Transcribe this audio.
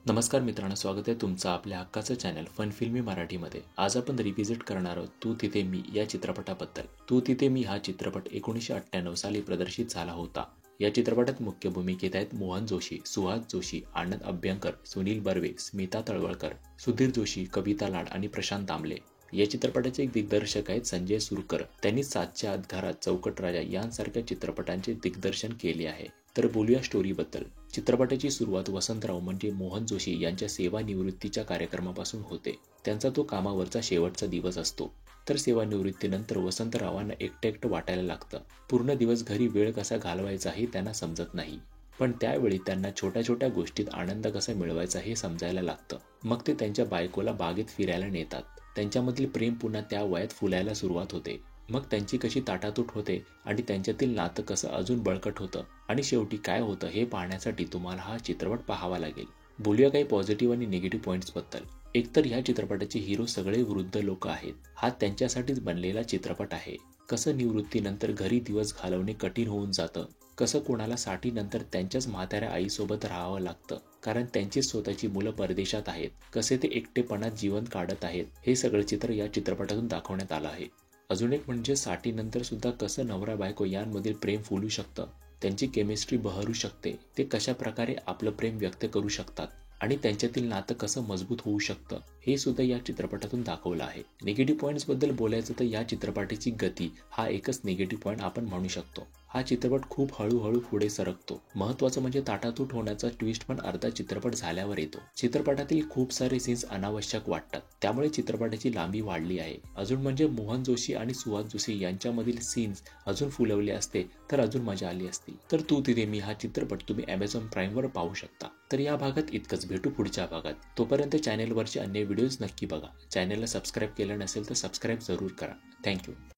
नमस्कार मित्रांनो, स्वागत आहे तुमचं आपल्या हक्काचं चॅनल फन फिल्मी मराठीमध्ये। आज आपण रिव्हिजिट करणार आहोत तू तिथे मी या चित्रपटाबद्दल। तू तिथे मी हा चित्रपट 1998 साली प्रदर्शित झाला होता। या चित्रपटात मुख्य भूमिकेत आहेत मोहन जोशी, सुहास जोशी, आनंद अभ्यंकर, सुनील बर्वे, स्मिता तळवळकर, सुधीर जोशी, कविता लाड आणि प्रशांत दामले। या चित्रपटाचे एक दिग्दर्शक आहेत संजय सुरकर। त्यांनी सातच्या आत घरात, चौकट राजा यांसारख्या चित्रपटांचे दिग्दर्शन केले आहे। तर बोलूया स्टोरीबद्दल। चित्रपटाची सुरुवात वसंतराव म्हणजे मोहन जोशी यांच्या सेवानिवृत्तीच्या कार्यक्रमापासून होते। त्यांचा तो कामावरचा शेवटचा दिवस असतो। तर सेवानिवृत्तीनंतर वसंतरावांना एकटं वाटायला लागतं। पूर्ण दिवस घरी वेळ कसा घालवायचा हे त्यांना समजत नाही। पण त्यावेळी त्यांना छोट्या छोट्या गोष्टीत आनंद कसा मिळवायचा हे समजायला लागतं। मग ते त्यांच्या बायकोला बागेत फिरायला नेतात। त्यांच्यामधील प्रेम पुन्हा त्या वयात फुलायला सुरुवात होते। मग त्यांची कशी ताटातूट होते आणि त्यांच्यातील नातं कसं अजून बळकट होतं आणि शेवटी काय होतं हे पाहण्यासाठी तुम्हाला हा चित्रपट पाहावा लागेल। बोलूया काही पॉझिटिव्ह आणि निगेटिव्ह पॉइंट्स बद्दल। एकतर ह्या चित्रपटाचे हिरो सगळे वृद्ध लोक आहेत। हा त्यांच्यासाठीच बनलेला चित्रपट आहे। कसं निवृत्तीनंतर घरी दिवस घालवणे कठीण होऊन जातं, कसं कोणाला साठीनंतर त्यांच्याच म्हाताऱ्या आईसोबत राहावं लागतं कारण त्यांची स्वतःची मुलं परदेशात आहेत, कसे ते एकटेपणात जीवन काढत आहेत, हे सगळं चित्र या चित्रपटातून दाखवण्यात आलं आहे। अजून एक म्हणजे साठीनंतर सुद्धा कसं नवरा बायको यांमधील प्रेम फुलू शकतं, त्यांची केमिस्ट्री बहरू शकते, ते कशा प्रकारे आपलं प्रेम व्यक्त करू शकतात आणि त्यांच्यातील नातं कसं मजबूत होऊ शकतं हे सुद्धा या चित्रपटातून दाखवलं आहे। निगेटिव्ह पॉइंट्स बद्दल बोलायचं तर या चित्रपटाची गती हा एकच निगेटिव्ह पॉइंट आपण म्हणू शकतो। हा चित्रपट खूप हळूहळू पुढे सरकतो। महत्त्वाचं म्हणजे ताटातूट होण्याचा ट्विस्ट पण अर्धा चित्रपट झाल्यावर येतो। चित्रपटातील खूप सारे सीन्स अनावश्यक वाटतात, त्यामुळे चित्रपटाची लांबी वाढली आहे। अजून म्हणजे मोहन जोशी आणि सुहास जोशी यांच्यामधील सीन्स अजून फुलवले असते तर अजून मजा आली असती। तर तू तिथे मी हा चित्रपट तुम्ही Amazon प्राईमवर पाहू शकता। तर या भागात इतकंच, भेटू पुढच्या भागात। तोपर्यंत चॅनेलवरचे अन्य व्हिडिओज नक्की बघा। चॅनेलला सबस्क्राईब केलं नसेल तर सबस्क्राईब जरूर करा। थँक्यू।